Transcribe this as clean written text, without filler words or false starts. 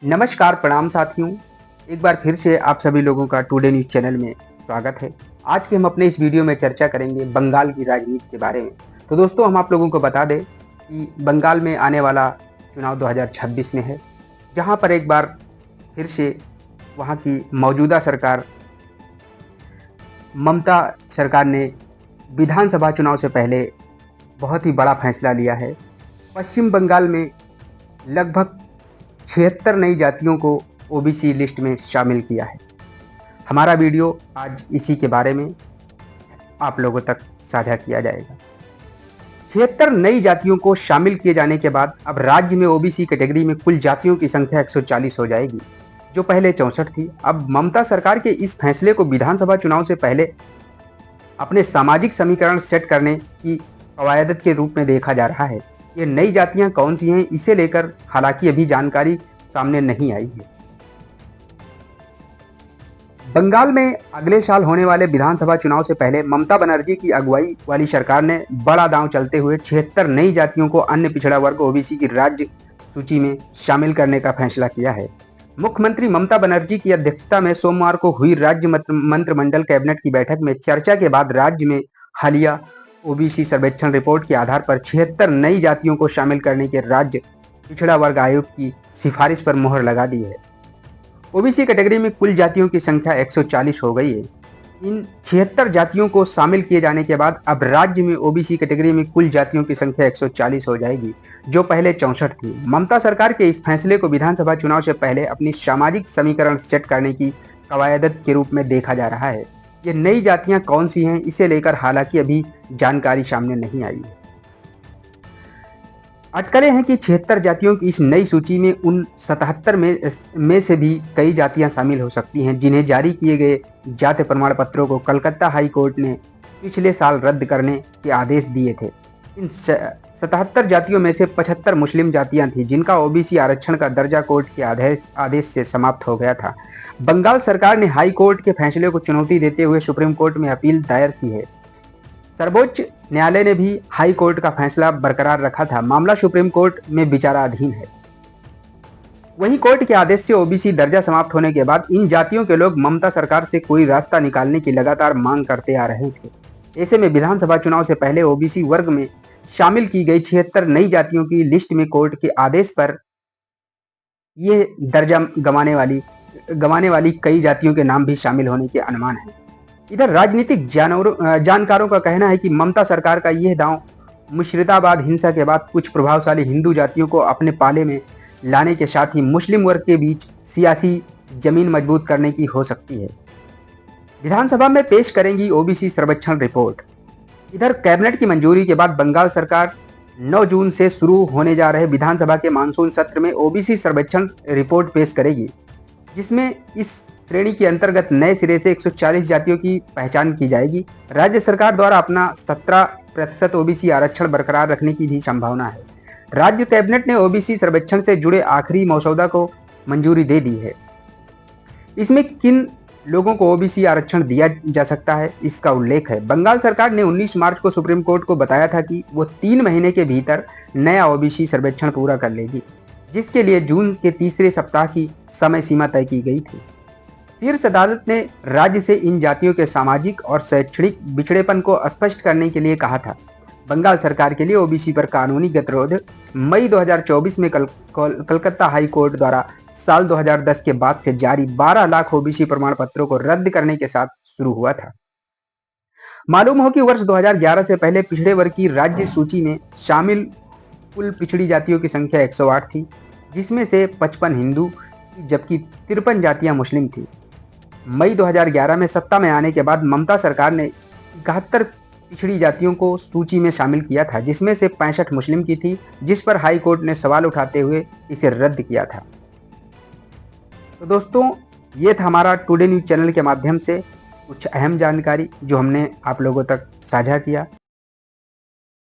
नमस्कार, प्रणाम साथियों। एक बार फिर से आप सभी लोगों का टुडे न्यूज़ चैनल में स्वागत है। आज के हम अपने इस वीडियो में चर्चा करेंगे बंगाल की राजनीति के बारे में। तो दोस्तों, हम आप लोगों को बता दें कि बंगाल में आने वाला चुनाव 2026 में है, जहां पर एक बार फिर से वहां की मौजूदा सरकार ममता सरकार ने विधानसभा चुनाव से पहले बहुत ही बड़ा फैसला लिया है। पश्चिम बंगाल में लगभग 76 नई जातियों को ओबीसी लिस्ट में शामिल किया है। हमारा वीडियो आज इसी के बारे में आप लोगों तक साझा किया जाएगा। 76 नई जातियों को शामिल किए जाने के बाद अब राज्य में ओबीसी कैटेगरी में कुल जातियों की संख्या 140 हो जाएगी, जो पहले 64 थी। अब ममता सरकार के इस फैसले को विधानसभा चुनाव से पहले अपने सामाजिक समीकरण सेट करने की कवायद के रूप में देखा जा रहा है। ये नई जातियां कौन सी हैं, इसे लेकर हालांकि अभी जानकारी सामने नहीं आई है। बंगाल में अगले साल होने वाले विधानसभा चुनाव से पहले ममता बनर्जी की अगुवाई वाली सरकार ने बड़ा दांव चलते हुए 76 नई जातियों को अन्य पिछड़ा वर्ग ओबीसी की राज्य सूची में शामिल करने का फैसला किया है। मुख्यमंत्री ममता बनर्जी की अध्यक्षता में सोमवार को हुई राज्य मंत्रिमंडल कैबिनेट की बैठक में चर्चा के बाद राज्य में हालिया ओबीसी सर्वेक्षण रिपोर्ट के आधार पर 76 नई जातियों को शामिल करने के राज्य पिछड़ा वर्ग आयोग की सिफारिश पर मोहर लगा दी है। ओबीसी कैटेगरी में कुल जातियों की संख्या 140 हो गई है। इन 76 जातियों को शामिल किए जाने के बाद अब राज्य में ओबीसी कैटेगरी में कुल जातियों की संख्या 140 हो जाएगी, जो पहले 64 थी। ममता सरकार के इस फैसले को विधानसभा चुनाव से पहले अपनी सामाजिक समीकरण सेट करने की कवायद के रूप में देखा जा रहा है। ये नई जातियां कौन सी हैं, इसे लेकर हालांकि अभी जानकारी सामने नहीं आई है। अटकलें हैं कि 76 जातियों की इस नई सूची में उन 77 में से भी कई जातियां शामिल हो सकती हैं, जिन्हें जारी किए गए जाति प्रमाण पत्रों को कलकत्ता हाई कोर्ट ने पिछले साल रद्द करने के आदेश दिए थे। इन 77 जातियों में से 75 मुस्लिम जातियां थीं, जिनका ओबीसी आरक्षण का दर्जा कोर्ट के आदेश से समाप्त हो गया था। बंगाल सरकार ने हाई कोर्ट के फैसले को चुनौती देते हुए सुप्रीम कोर्ट में अपील दायर की है। सर्वोच्च न्यायालय ने भी हाई कोर्ट का फैसला बरकरार रखा था। मामला सुप्रीम कोर्ट में विचाराधीन है। वहीं कोर्ट के आदेश से ओबीसी दर्जा समाप्त होने के बाद इन जातियों के लोग ममता सरकार से कोई रास्ता निकालने की लगातार मांग करते आ रहे थे। ऐसे में विधानसभा चुनाव से पहले ओबीसी वर्ग में शामिल की गई 76 नई जातियों की लिस्ट में कोर्ट के आदेश पर ये दर्जा गंवाने वाली कई जातियों के नाम भी शामिल होने के अनुमान है। इधर राजनीतिक जानकारों का कहना है कि ममता सरकार का यह दांव मुर्शिदाबाद हिंसा के बाद कुछ प्रभावशाली हिंदू जातियों को अपने पाले में लाने के साथ ही मुस्लिम वर्ग के बीच सियासी जमीन मजबूत करने की हो सकती है। विधानसभा में पेश करेंगी ओबीसी सर्वेक्षण रिपोर्ट। इधर कैबिनेट की मंजूरी के बाद बंगाल सरकार 9 जून से शुरू होने जा रहे विधानसभा के मानसून सत्र में ओबीसी सर्वेक्षण रिपोर्ट पेश करेगी, जिसमें इस श्रेणी के अंतर्गत नए सिरे से 140 जातियों की पहचान की जाएगी। राज्य सरकार द्वारा अपना 17% ओबीसी आरक्षण बरकरार रखने की भी संभावना है। राज्य कैबिनेट ने ओबीसी सर्वेक्षण से जुड़े आखिरी मसौदा को मंजूरी दे दी है। इसमें किन लोगों को ओबीसी आरक्षण दिया जा सकता है, इसका उल्लेख है। बंगाल सरकार ने 19 मार्च को सुप्रीम कोर्ट को बताया था कि वो 3 महीने के भीतर नया ओबीसी सर्वेक्षण पूरा कर लेगी, जिसके लिए जून के तीसरे सप्ताह की समय सीमा तय की गई थी। शीर्ष अदालत ने राज्य से इन जातियों के सामाजिक और शैक्षणिक बिछड़ेपन को स्पष्ट करने के लिए कहा था। बंगाल सरकार के लिए ओबीसी पर कानूनी गतिरोध मई 2024 में कलकत्ता हाई कोर्ट द्वारा साल 2010 के बाद से जारी 12 लाख ओबीसी प्रमाण पत्रों को रद्द करने के साथ शुरू हुआ था। मालूम हो कि वर्ष 2011 से पहले पिछड़े वर्ग की राज्य सूची में शामिल कुल पिछड़ी जातियों की संख्या 108 थी, जिसमें से 55 हिंदू जबकि 53 जातियां मुस्लिम थी। मई 2011 में सत्ता में आने के बाद ममता सरकार ने 71 पिछड़ी जातियों को सूची में शामिल किया था, जिसमें से 65 मुस्लिम की थी, जिस पर हाई कोर्ट ने सवाल उठाते हुए इसे रद्द किया था। तो दोस्तों, ये था हमारा टुडे न्यूज़ चैनल के माध्यम से कुछ अहम जानकारी जो हमने आप लोगों तक साझा किया।